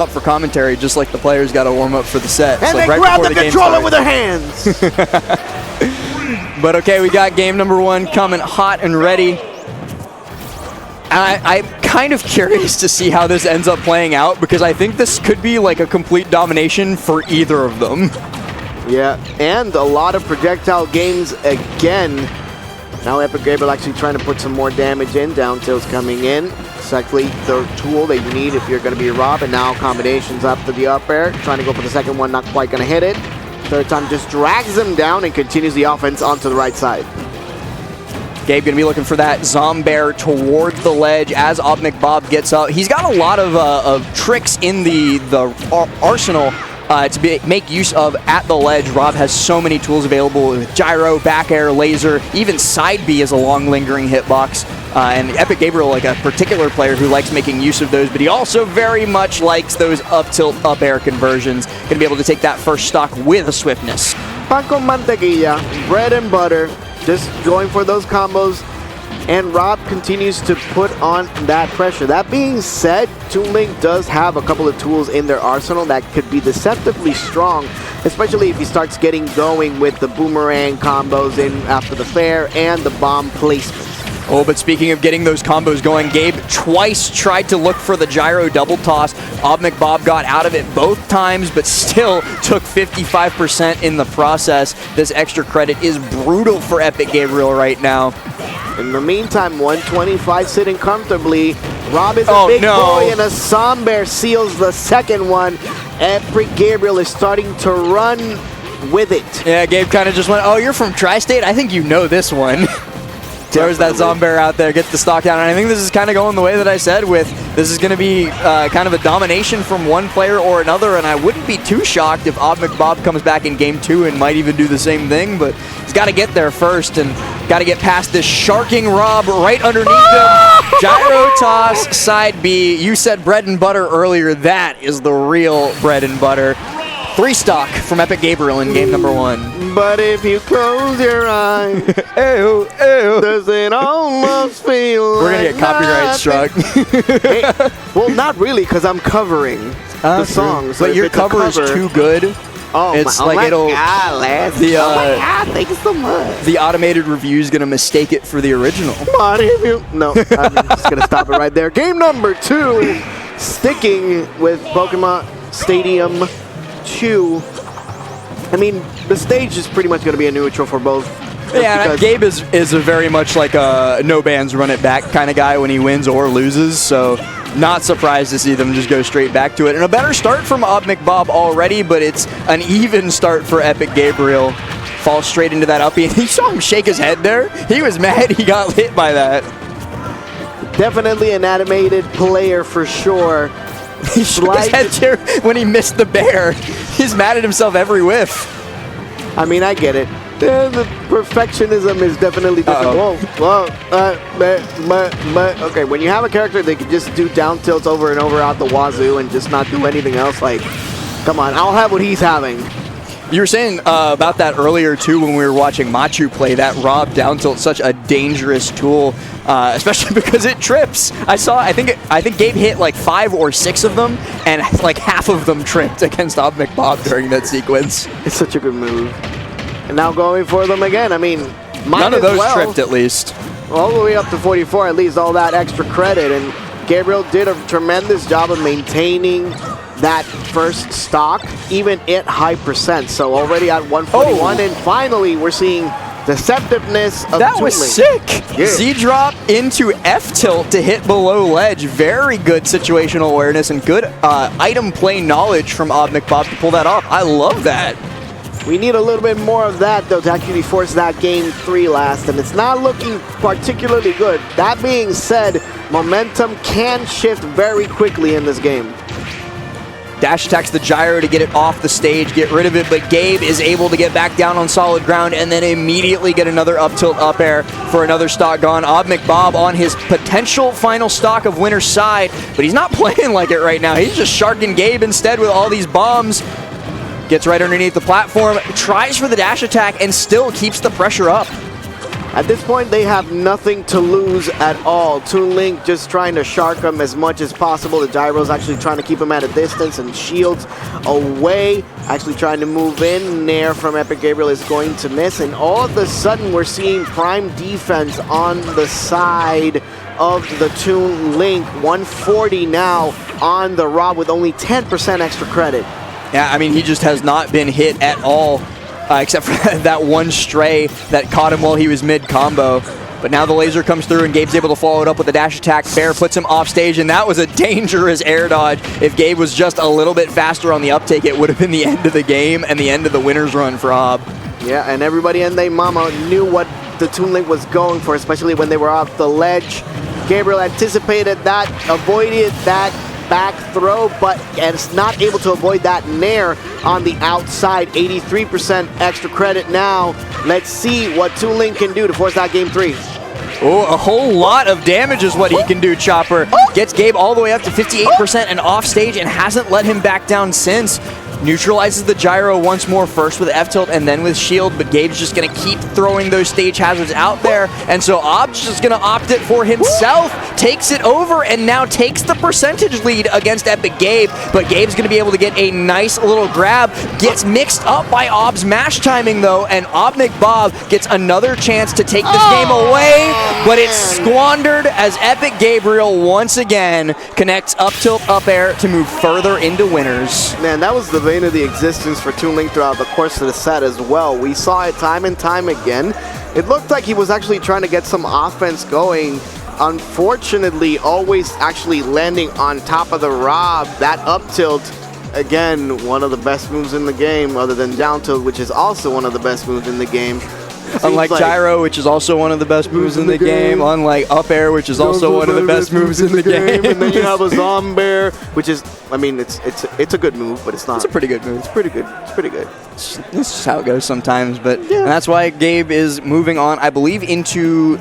up for commentary, just like the players got to warm up for the set. And like they right grab the before controller with their hands. But okay, we got game number 1 coming hot and ready. I'm kind of curious to see how this ends up playing out, because I think this could be like a complete domination for either of them. Yeah, and a lot of projectile games again. Now Epic Gabriel actually trying to put some more damage in. Down tilt's coming in. Exactly the tool that you need if you're going to be Rob. And now combinations up to the up air. Trying to go for the second one, not quite going to hit it. Third time just drags him down and continues the offense onto the right side. Gabe going to be looking for that Zombear toward the ledge as Obmcbob gets up. He's got a lot of tricks in the arsenal to make use of at the ledge. Rob has so many tools available with gyro, back air, laser, even side B is a long lingering hitbox. And Epic Gabriel, like a particular player who likes making use of those, but he also very much likes those up tilt, up air conversions. Going to be able to take that first stock with a swiftness. Pan con mantequilla, bread and butter, just going for those combos. And Rob continues to put on that pressure. That being said, Toon Link does have a couple of tools in their arsenal that could be deceptively strong, especially if he starts getting going with the boomerang combos in after the fair and the bomb placement. Oh, but speaking of getting those combos going, Gabe twice tried to look for the gyro double toss. Obmcbob got out of it both times, but still took 55% in the process. This extra credit is brutal for Epic Gabriel right now. In the meantime, 125 sitting comfortably. Rob is a big boy, and a Zombear seals the second one. Epic Gabriel is starting to run with it. Yeah, Gabe kind of just went, oh, you're from Tri-State? I think you know this one. Throws that Zombear out there, gets the stock down, and I think this is kind of going the way that I said with this is going to be kind of a domination from one player or another, and I wouldn't be too shocked if Obmcbob comes back in game 2 and might even do the same thing, but he's got to get there first and got to get past this sharking Rob right underneath him. Gyro toss, side B. You said bread and butter earlier. That is the real bread and butter. 3 stock from Epic Gabriel in game number 1. But if you close your eyes, ew, ew. does it almost feel We're going to get copyright struck. Hey, well, not really, because I'm covering the song. So but your cover is too good. Oh, it's my, like oh it'll. God, the, oh my God, thank you so much. The automated review is going to mistake it for the original. But if you, no, I'm just going to stop it right there. Game number 2, sticking with Pokemon Stadium 2. I mean, the stage is pretty much going to be a neutral for both. Yeah, Gabe is a very much like a no bans run it back kind of guy when he wins or loses, so not surprised to see them just go straight back to it. And a better start from Obmcbob already, but it's an even start for Epic Gabriel. Falls straight into that uppie, and you saw him shake his head there. He was mad he got hit by that. Definitely an animated player for sure. He shook his head too when he missed the bear. He's mad at himself every whiff. I mean, I get it. The perfectionism is definitely different. But okay, when you have a character that can just do down tilts over and over out the wazoo and just not do anything else, like, come on, I'll have what he's having. You were saying about that earlier too when we were watching Machu play that Rob down tilt, such a dangerous tool, especially because it trips. I think Gabe hit like 5 or 6 of them, and like half of them tripped against Obmcbob during that sequence. It's such a good move. And now going for them again. I mean, none of those tripped at least. All the way up to 44, at least all that extra credit, and Gabriel did a tremendous job of maintaining that first stock, even at high percent. So already at 141, and finally we're seeing deceptiveness of that was sick. Yeah. Z-drop into F-tilt to hit below ledge. Very good situational awareness and good item play knowledge from Obmcbob to pull that off. I love that. We need a little bit more of that, though, to actually force that game 3 last, and it's not looking particularly good. That being said, momentum can shift very quickly in this game. Dash attacks the gyro to get it off the stage, get rid of it, but Gabe is able to get back down on solid ground and then immediately get another up tilt up air for another stock gone. Obmcbob on his potential final stock of winner's side, but he's not playing like it right now. He's just sharking Gabe instead with all these bombs. Gets right underneath the platform, tries for the dash attack, and still keeps the pressure up. At this point, they have nothing to lose at all. Toon Link just trying to shark him as much as possible. The gyro's actually trying to keep him at a distance and shields away. Actually trying to move in. Nair from Epic Gabriel is going to miss. And all of a sudden, we're seeing prime defense on the side of the Toon Link. 140 now on the Rob with only 10% extra credit. Yeah, I mean, he just has not been hit at all. Except for that one stray that caught him while he was mid-combo. But now the laser comes through and Gabe's able to follow it up with a dash attack. Bear puts him off stage, and that was a dangerous air dodge. If Gabe was just a little bit faster on the uptake, it would have been the end of the game and the end of the winner's run for Ob. Yeah, and everybody and their mama knew what the Toon Link was going for, especially when they were off the ledge. Gabriel anticipated that, avoided that back throw, but is not able to avoid that nair on the outside. 83% extra credit now. Let's see what Toon Link can do to force out game 3. Oh, a whole lot of damage is what he can do, Chopper. Gets Gabe all the way up to 58% and off stage and hasn't let him back down since. Neutralizes the gyro once more, first with F-tilt and then with shield, but Gabe's just going to keep throwing those stage hazards out there, and so Ob's just going to opt it for himself, takes it over, and now takes the percentage lead against Epic Gabe, but Gabe's going to be able to get a nice little grab, gets mixed up by Ob's mash timing though, and Obmcbob gets another chance to take this game away, but it's squandered as Epic Gabriel once again connects up tilt, up air to move further into winners. Man, that was the vein of the existence for Toon Link throughout the course of the set as well. We saw it time and time again. It looked like he was actually trying to get some offense going. Unfortunately, always actually landing on top of the Rob. That up tilt, again, one of the best moves in the game, other than down tilt, which is also one of the best moves in the game. Unlike gyro, which is also one of the best moves in the game. Unlike up air, which is also one of the best moves in the game. And then you have a Zombear, which is, I mean, it's a good move, but it's not. It's a pretty good move. It's pretty good. It's pretty good. This is how it goes sometimes, but and that's why Gabe is moving on, I believe, into...